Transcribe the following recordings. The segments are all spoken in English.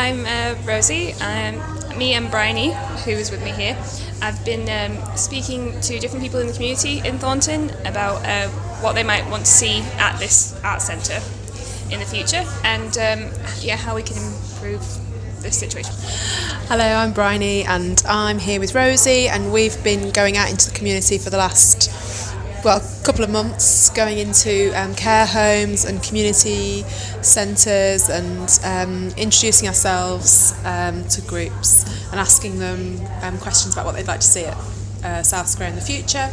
I'm Rosie. Me and Bryony, who is with me here, I've been speaking to different people in the community in Thornton about what they might want to see at this art centre in the future, and how we can improve this situation. Hello, I'm Bryony and I'm here with Rosie, and we've been going out into the community for the last couple of months, going into care homes and community centres and introducing ourselves to groups and asking them questions about what they'd like to see at South Square in the future.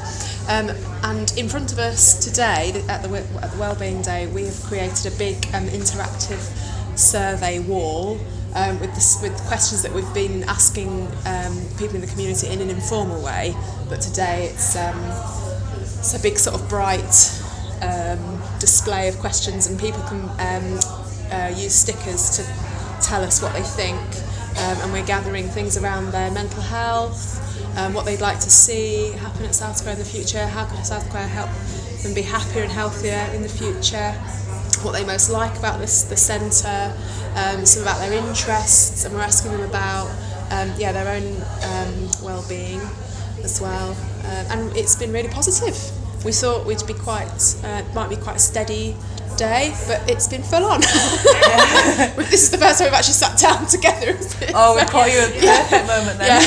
And in front of us today at the Wellbeing Day, we have created a big interactive survey wall with questions that we've been asking people in the community in an informal way, but today it's a big sort of bright display of questions, and people can use stickers to tell us what they think, and we're gathering things around their mental health, what they'd like to see happen at South Square in the future, how can South Square help them be happier and healthier in the future, what they most like about the centre, some about their interests, and we're asking them about their own well-being as well, and it's been really positive. We thought we'd be might be quite a steady day, but it's been full on. This is the first time we've actually sat down together. We caught you at the perfect moment then.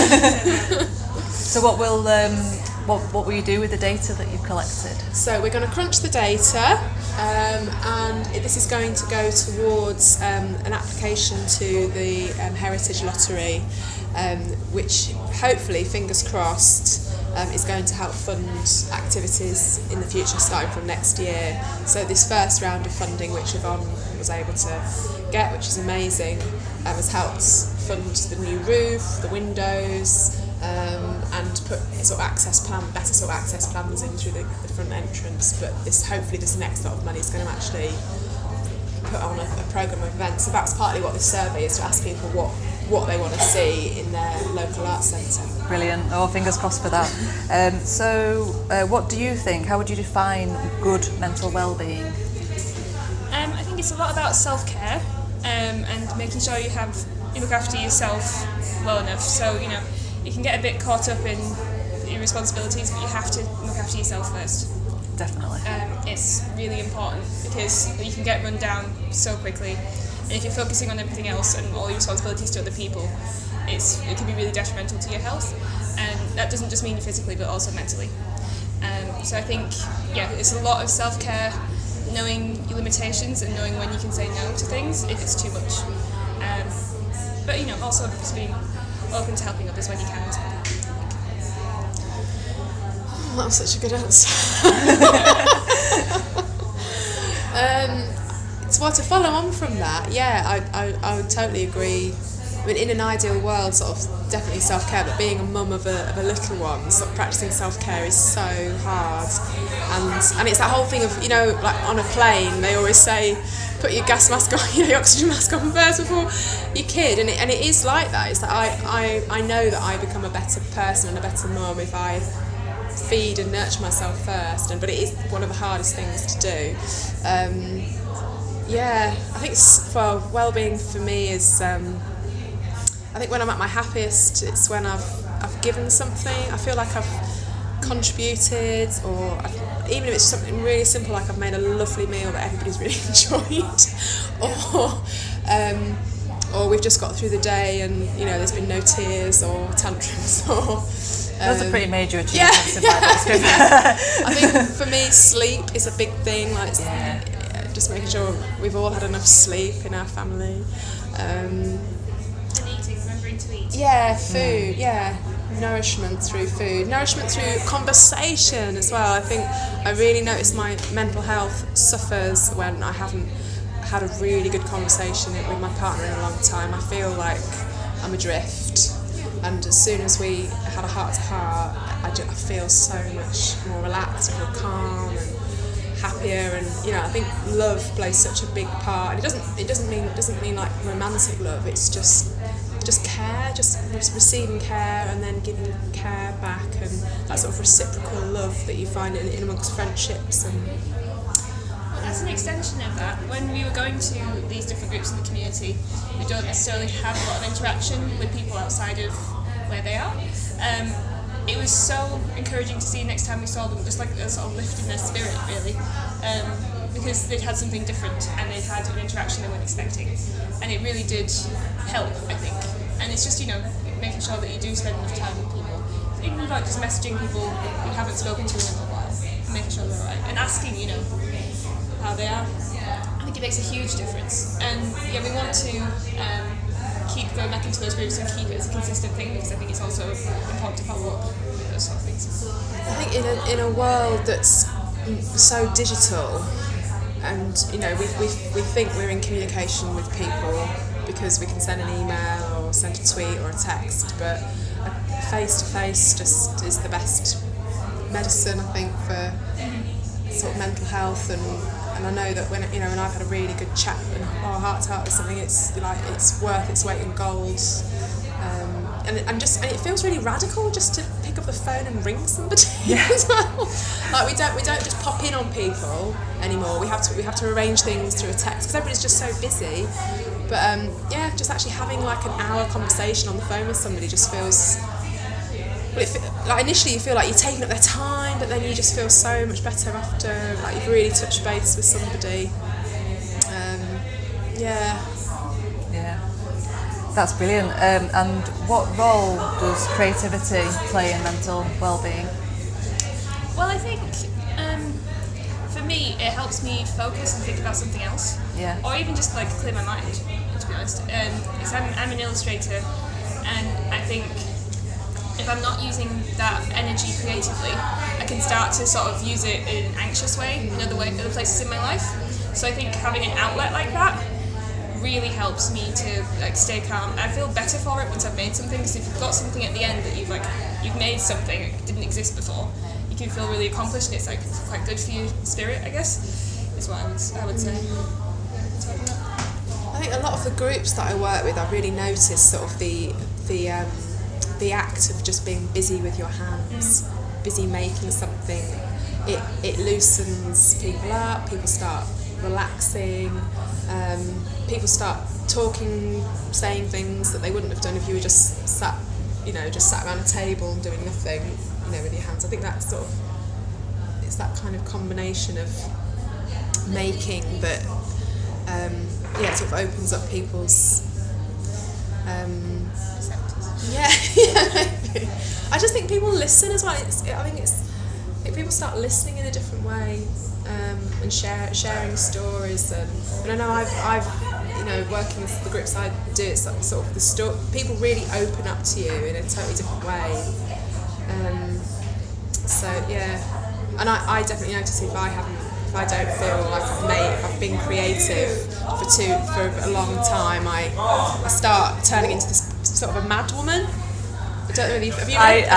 So what will you do with the data that you've collected? So we're going to crunch the data, and this is going to go towards an application to the Heritage Lottery, which hopefully, fingers crossed, is going to help fund activities in the future starting from next year. So this first round of funding, which Yvonne was able to get, which is amazing, has helped fund the new roof, the windows, and put better sort of access plans in through the front entrance. But hopefully this next lot of money is going to actually put on a programme of events. So that's partly what this survey is, to ask people what they want to see in their local arts centre. Brilliant. Fingers crossed for that. So what do you think? How would you define good mental well-being? I think it's a lot about self-care, and making sure you look after yourself well enough. So, you can get a bit caught up in your responsibilities, but you have to look after yourself first. Definitely. It's really important because you can get run down so quickly, and if you're focusing on everything else and all your responsibilities to other people, it can be really detrimental to your health, and that doesn't just mean physically but also mentally. So I think it's a lot of self-care, knowing your limitations and knowing when you can say no to things if it's too much, but also just being open to helping others when you can. That was such a good answer. To follow on from that, I would totally agree. I mean, in an ideal world, sort of definitely self-care, but being a mum of a little one, sort of practicing self-care is so hard, and it's that whole thing of, like on a plane, they always say, put your gas mask on, your oxygen mask on first before your kid, and it is like that. It's that I know that I become a better person and a better mum if I feed and nurture myself first, but it is one of the hardest things to do. I think for well-being for me is, I think when I'm at my happiest, it's when I've given something. I feel like I've contributed, or even if it's something really simple, like I've made a lovely meal that everybody's really enjoyed, or we've just got through the day and there's been no tears or tantrums or. Those are pretty major achievements in my book. I think for me, sleep is a big thing. Just making sure we've all had enough sleep in our family. And eating, remembering to eat. Food. Nourishment through food, nourishment through conversation as well. I think I really notice my mental health suffers when I haven't had a really good conversation with my partner in a long time. I feel like I'm adrift. And as soon as we had a heart-to-heart, I feel so much more relaxed, I feel calm and happier, and I think love plays such a big part. And it doesn't mean like romantic love. It's just care, just receiving care and then giving care back, and that sort of reciprocal love that you find in amongst friendships. And as an extension of that, when we were going to these different groups in the community who don't necessarily have a lot of interaction with people outside of where they are, it was so encouraging to see next time we saw them, just like a sort of lift in their spirit, really, because they'd had something different and they'd had an interaction they weren't expecting, and it really did help, I think. And it's just, making sure that you do spend enough time with people, even about just messaging people you haven't spoken to in a while, and making sure they're alright, and asking, how they are. I think it makes a huge difference, and we want to keep going back into those groups and keep it as a consistent thing, because I think it's also important to follow up with those sort of things. I think in a world that's so digital, and we think we're in communication with people because we can send an email or send a tweet or a text, but face to face just is the best medicine, I think, for sort of mental health, and I know that when I've had a really good chat and heart to heart with something, it's worth its weight in gold, and it feels really radical just to pick up the phone and ring somebody as well. Like we don't just pop in on people anymore. We have to arrange things through a text because everybody's just so busy. But just actually having like an hour conversation on the phone with somebody just feels. Like initially you feel like you're taking up their time, but then you just feel so much better after like you've really touched base with somebody. That's brilliant. And what role does creativity play in mental well-being? Well, I think for me it helps me focus and think about something else, or even just like clear my mind, to be honest. Because I'm an illustrator, and I think if I'm not using that energy creatively, I can start to sort of use it in an anxious way in other places in my life. So I think having an outlet like that really helps me to like stay calm. I feel better for it once I've made something, because if you've got something at the end that you've made something that didn't exist before, you can feel really accomplished, and it's like quite good for your spirit, I guess, is what I would say. I think a lot of the groups that I work with, I really notice sort of the act of just being busy with your hands, busy making something. It loosens people up. People start relaxing. People start talking, saying things that they wouldn't have done if you were just sat around a table and doing nothing, with your hands. I think that's sort of, it's that kind of combination of making that, sort of opens up people's. I just think people listen as well. I think people start listening in a different way, and sharing stories. And I know I've working with the groups I do, it's sort of the people really open up to you in a totally different way. And I definitely notice if I don't feel like if I've been creative for a long time, I start turning into this sort of a mad woman. I don't know if have you read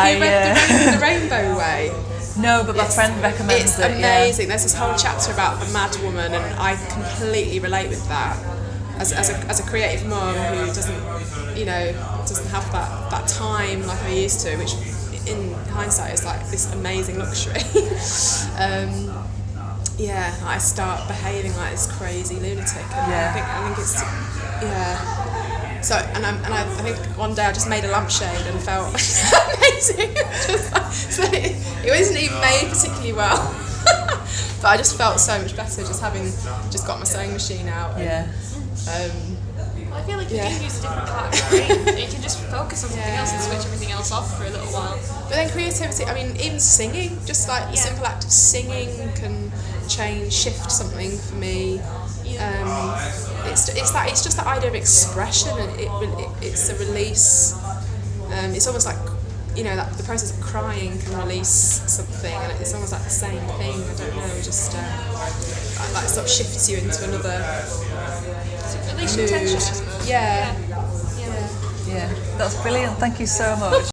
the Rainbow Way? No, but my friend recommends it. It's amazing. There's this whole chapter about a mad woman, and I completely relate with that. As a creative mum who doesn't have that time like I used to, which in hindsight is like this amazing luxury. I start behaving like this crazy lunatic, and I think it's So I think one day I just made a lampshade and felt amazing. It wasn't even made particularly well, but I just felt so much better just having got my sewing machine out. I feel like you can use a different part of your brain. You can just focus on something else and switch everything else off for a little while. But then creativity, even singing, just like the simple act of singing can shift something for me. It's just that idea of expression, and it's a release. It's almost like that the process of crying can release something, and it's almost like the same thing. I don't know, just like sort of shifts you into another release your tension, I suppose. Yeah, that's brilliant. Thank you so much.